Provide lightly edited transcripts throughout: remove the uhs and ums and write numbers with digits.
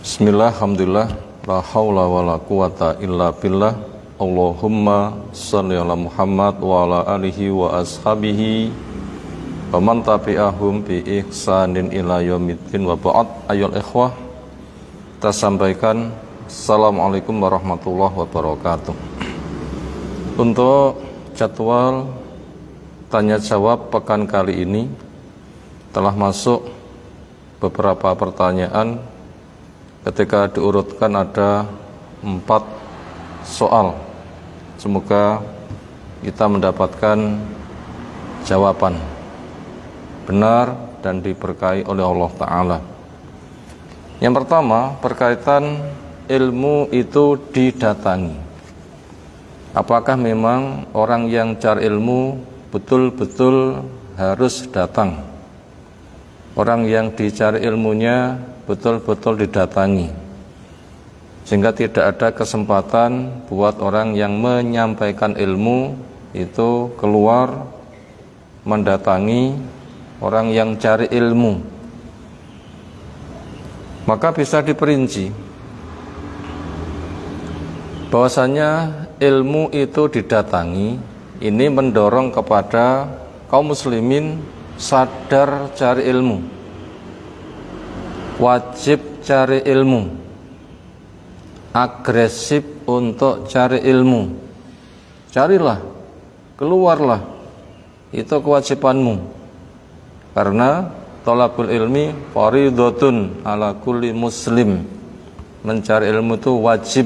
Bismillah, alhamdulillah, la haula wa la quwata illa billah. Allahumma salli ala Muhammad wa ala alihi wa ashabihi wa man tabi'ahum bi ihsanin ila yaumiddin wa ba'd. Ayyuhal ikhwah, kita sampaikan Assalamualaikum warahmatullahi wabarakatuh. Untuk jadwal tanya jawab pekan kali ini telah masuk beberapa pertanyaan. Ketika diurutkan ada 4 soal. Semoga kita mendapatkan jawaban benar dan diberkahi oleh Allah Ta'ala. Yang pertama, berkaitan ilmu itu didatangi. Apakah memang orang yang cari ilmu betul-betul harus datang? Orang yang dicari ilmunya betul-betul didatangi, sehingga tidak ada kesempatan buat orang yang menyampaikan ilmu itu keluar mendatangi orang yang cari ilmu. Maka bisa diperinci bahwasanya ilmu itu didatangi, ini mendorong kepada kaum muslimin sadar cari ilmu, wajib cari ilmu, agresif untuk cari ilmu. Carilah, keluarlah, itu kewajibanmu. Karena thalabul ilmi fardhatun ala kulli muslim. Mencari ilmu itu wajib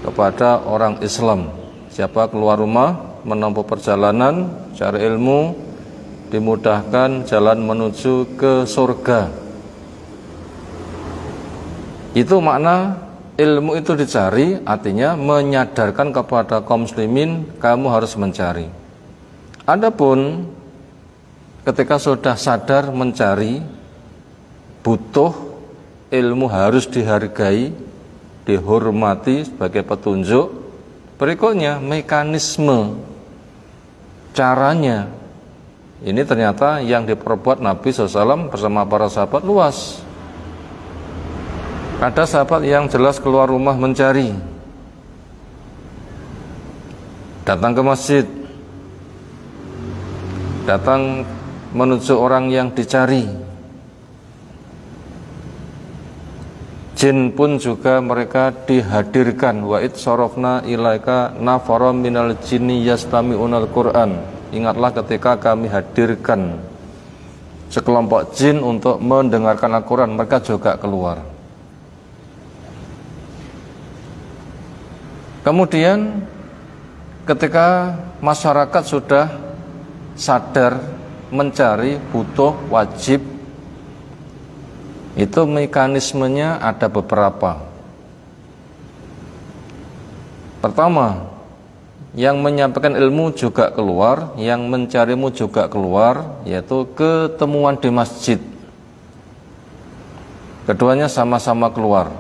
kepada orang Islam. Siapa keluar rumah menempuh perjalanan cari ilmu, dimudahkan jalan menuju ke surga. Itu makna ilmu itu dicari, artinya menyadarkan kepada kaum muslimin kamu harus mencari. Adapun ketika sudah sadar mencari, butuh ilmu, harus dihargai, dihormati sebagai petunjuk. Berikutnya mekanisme, caranya. Ini ternyata yang diperbuat Nabi SAW bersama para sahabat luas. Ada sahabat yang jelas keluar rumah mencari, datang ke masjid, datang menuju orang yang dicari. Jin pun juga mereka dihadirkan. Wa id sarafna ilaika nafaram minal jinni yastami'unal Qur'an. Ingatlah ketika kami hadirkan sekelompok jin untuk mendengarkan Al-Quran, mereka juga keluar. Kemudian ketika masyarakat sudah sadar mencari, butuh, wajib, itu mekanismenya ada beberapa. Pertama, yang menyampaikan ilmu juga keluar, yang mencarimu juga keluar, yaitu ketemuan di masjid. Keduanya sama-sama keluar.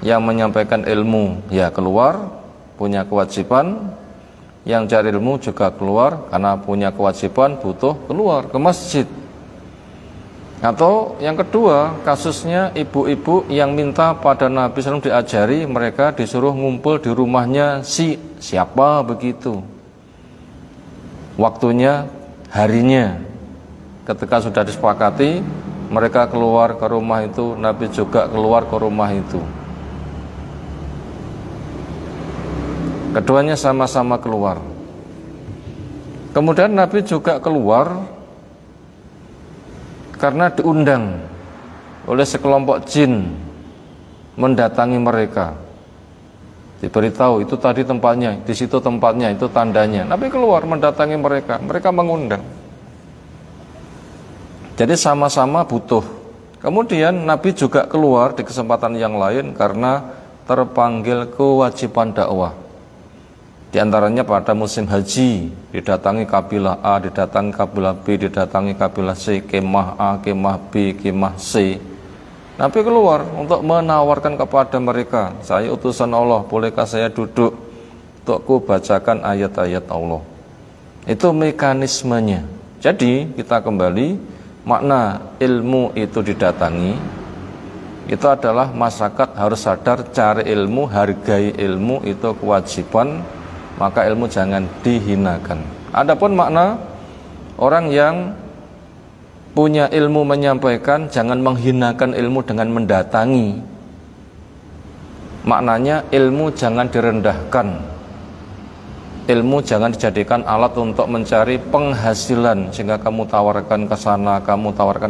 Yang menyampaikan ilmu ya keluar, punya kewajiban. Yang cari ilmu juga keluar, karena punya kewajiban, butuh, keluar ke masjid. Atau yang kedua, kasusnya ibu-ibu yang minta pada Nabi SAW diajari, mereka disuruh ngumpul di rumahnya siapa begitu. Waktunya, harinya. Ketika sudah disepakati, mereka keluar ke rumah itu, Nabi juga keluar ke rumah itu. Keduanya sama-sama keluar. Kemudian Nabi juga keluar karena diundang oleh sekelompok jin mendatangi mereka. Diberitahu itu tadi tempatnya, di situ tempatnya, itu tandanya. Nabi keluar mendatangi mereka, mereka mengundang. Jadi sama-sama butuh. Kemudian Nabi juga keluar di kesempatan yang lain karena terpanggil kewajiban dakwah. Di antaranya pada musim haji, didatangi kabilah A, didatangi kabilah B, didatangi kabilah C, kemah A, kemah B, kemah C. Nabi keluar untuk menawarkan kepada mereka, saya utusan Allah, bolehkah saya duduk untuk ku bacakan ayat-ayat Allah. Itu mekanismenya. Jadi kita kembali, makna ilmu itu didatangi, itu adalah masyarakat harus sadar cari ilmu, hargai ilmu, itu kewajiban, maka ilmu jangan dihinakan. Adapun makna orang yang punya ilmu menyampaikan, jangan menghinakan ilmu dengan mendatangi. Maknanya ilmu jangan direndahkan, ilmu jangan dijadikan alat untuk mencari penghasilan sehingga kamu tawarkan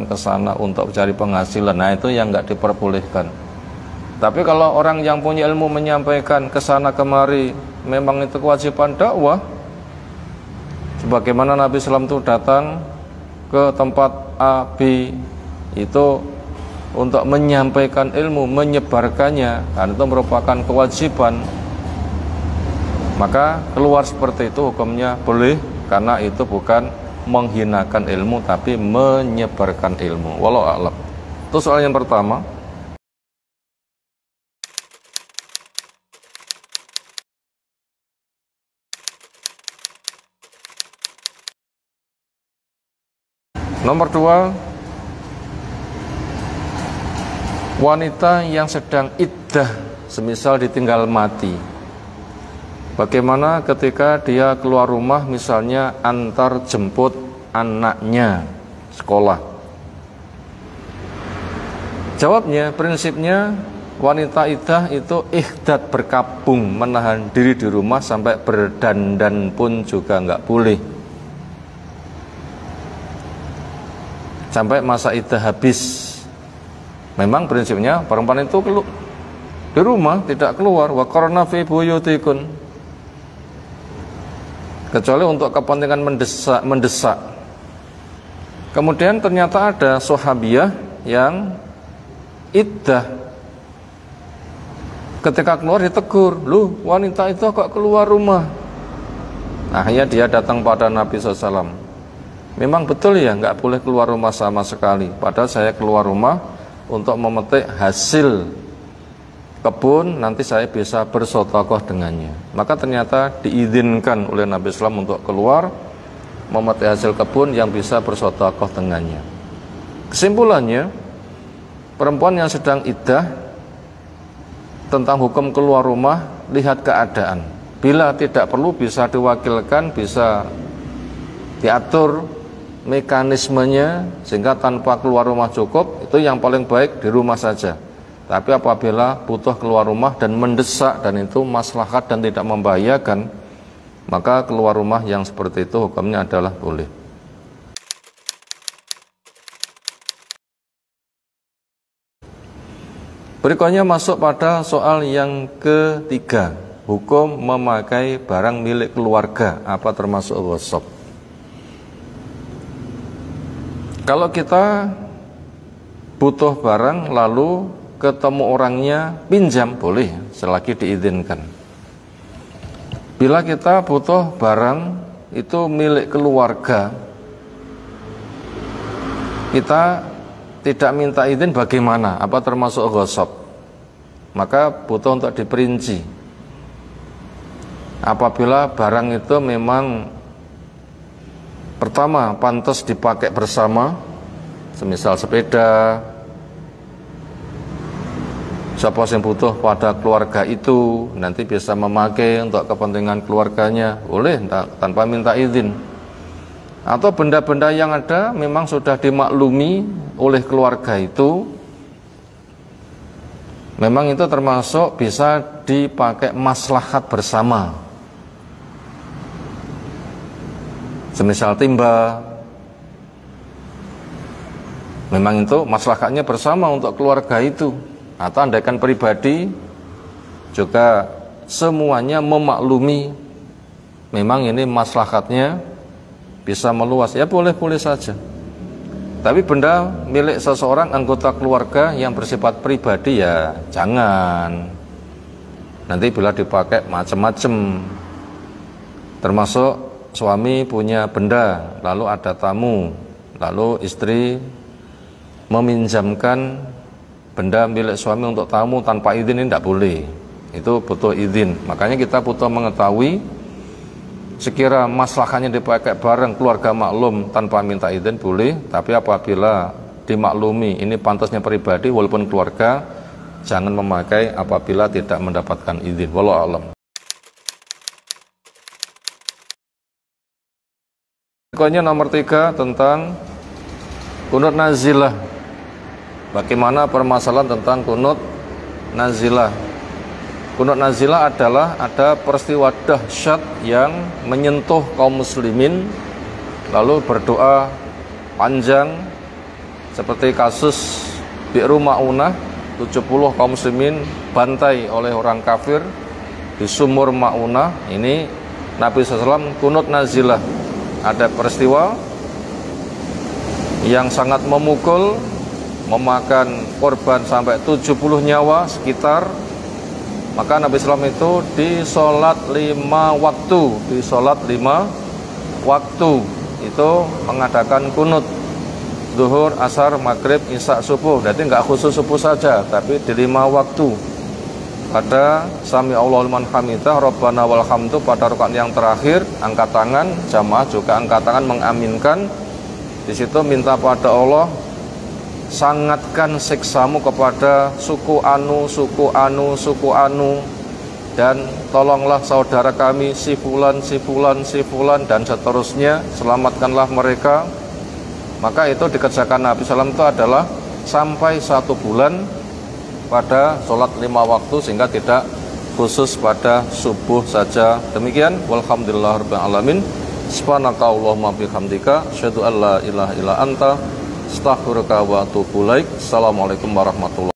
ke sana untuk mencari penghasilan. Nah, itu yang nggak diperbolehkan. Tapi kalau orang yang punya ilmu menyampaikan ke sana kemari, memang itu kewajiban dakwah. Sebagaimana Nabi SAW itu datang ke tempat A, B, itu untuk menyampaikan ilmu, menyebarkannya, dan itu merupakan kewajiban. Maka keluar seperti itu hukumnya boleh, karena itu bukan menghinakan ilmu tapi menyebarkan ilmu. Wallahu a'lam. Itu soal yang pertama. Nomor 2, wanita yang sedang iddah, semisal ditinggal mati. Bagaimana ketika dia keluar rumah, misalnya antar jemput anaknya sekolah? Jawabnya, prinsipnya wanita iddah itu ihdad, berkabung, menahan diri di rumah, sampai berdandan pun juga nggak boleh sampai masa iddah habis. Memang prinsipnya perempuan itu di rumah, tidak keluar. Wa qarna fi buyutikun, kecuali untuk kepentingan mendesak. Kemudian ternyata ada sahabiyah yang iddah, ketika keluar ditegur, "Lu wanita itu kok keluar rumah?" Akhirnya dia datang pada Nabi SAW. "Memang betul ya, nggak boleh keluar rumah sama sekali. Padahal saya keluar rumah untuk memetik hasil kebun, nanti saya bisa bersedekah dengannya." Maka ternyata diizinkan oleh Nabi SAW untuk keluar memetik hasil kebun yang bisa bersedekah dengannya. Kesimpulannya, perempuan yang sedang iddah, tentang hukum keluar rumah, lihat keadaan. Bila tidak perlu, bisa diwakilkan, bisa diatur mekanismenya sehingga tanpa keluar rumah cukup, itu yang paling baik di rumah saja. Tapi apabila butuh keluar rumah dan mendesak, dan itu maslahat dan tidak membahayakan, maka keluar rumah yang seperti itu hukumnya adalah boleh. Berikutnya masuk pada soal yang ketiga, hukum memakai barang milik keluarga, apa termasuk ghasab. Kalau kita butuh barang lalu ketemu orangnya, pinjam, boleh selagi diizinkan. Bila kita butuh barang itu milik keluarga, kita tidak minta izin, bagaimana? Apa termasuk ghasab? Maka butuh untuk diperinci. Apabila barang itu memang pertama pantas dipakai bersama, semisal sepeda, siapa yang butuh pada keluarga itu nanti bisa memakai untuk kepentingan keluarganya, boleh tanpa minta izin. Atau benda-benda yang ada memang sudah dimaklumi oleh keluarga itu, memang itu termasuk bisa dipakai maslahat bersama. Semisal timba, memang itu maslahatnya bersama untuk keluarga itu. Atau andaikan pribadi juga semuanya memaklumi, memang ini maslahatnya bisa meluas, ya boleh-boleh saja. Tapi benda milik seseorang anggota keluarga yang bersifat pribadi, ya jangan. Nanti bila dipakai macam-macam, termasuk suami punya benda, lalu ada tamu, lalu istri meminjamkan benda milik suami untuk tamu tanpa izin, ini tidak boleh. Itu butuh izin. Makanya kita butuh mengetahui sekira maslahatnya dipakai bareng keluarga maklum tanpa minta izin boleh. Tapi apabila dimaklumi ini pantasnya pribadi walaupun keluarga, jangan memakai apabila tidak mendapatkan izin. Wallahu a'lam. Berikutnya nomor 3 tentang kunut nazilah. Bagaimana permasalahan tentang kunut nazilah? Kunut nazilah adalah ada peristiwa dahsyat yang menyentuh kaum muslimin lalu berdoa panjang, seperti kasus Bi'ru Ma'unah, 70 kaum muslimin bantai oleh orang kafir di sumur Ma'unah. Ini Nabi SAW kunut nazilah. Ada peristiwa yang sangat memukul, memakan korban sampai 70 nyawa sekitar. Maka Nabi SAW itu di sholat 5 waktu, itu mengadakan kunut zuhur, asar, maghrib, isya, subuh. Jadi nggak khusus subuh saja, tapi di 5 waktu. Pada Sami Allahu liman hamidah, Rabbana walhamdu, pada rakaat yang terakhir angkat tangan, jamaah juga angkat tangan mengaminkan. Di situ minta pada Allah, sangatkan siksamu kepada suku anu, dan tolonglah saudara kami si fulan, dan seterusnya, selamatkanlah mereka. Maka itu dikerjakan Nabi SAW itu adalah sampai 1 bulan pada sholat 5 waktu, sehingga tidak khusus pada subuh saja. Demikian, walhamdulillahirabbil alamin. Subhanakallahumma bihamdika, asyhadu an la ilaha illa anta, astaghfiruka wa atubu ilaik. Assalamualaikum warahmatullahi wabarakatuh.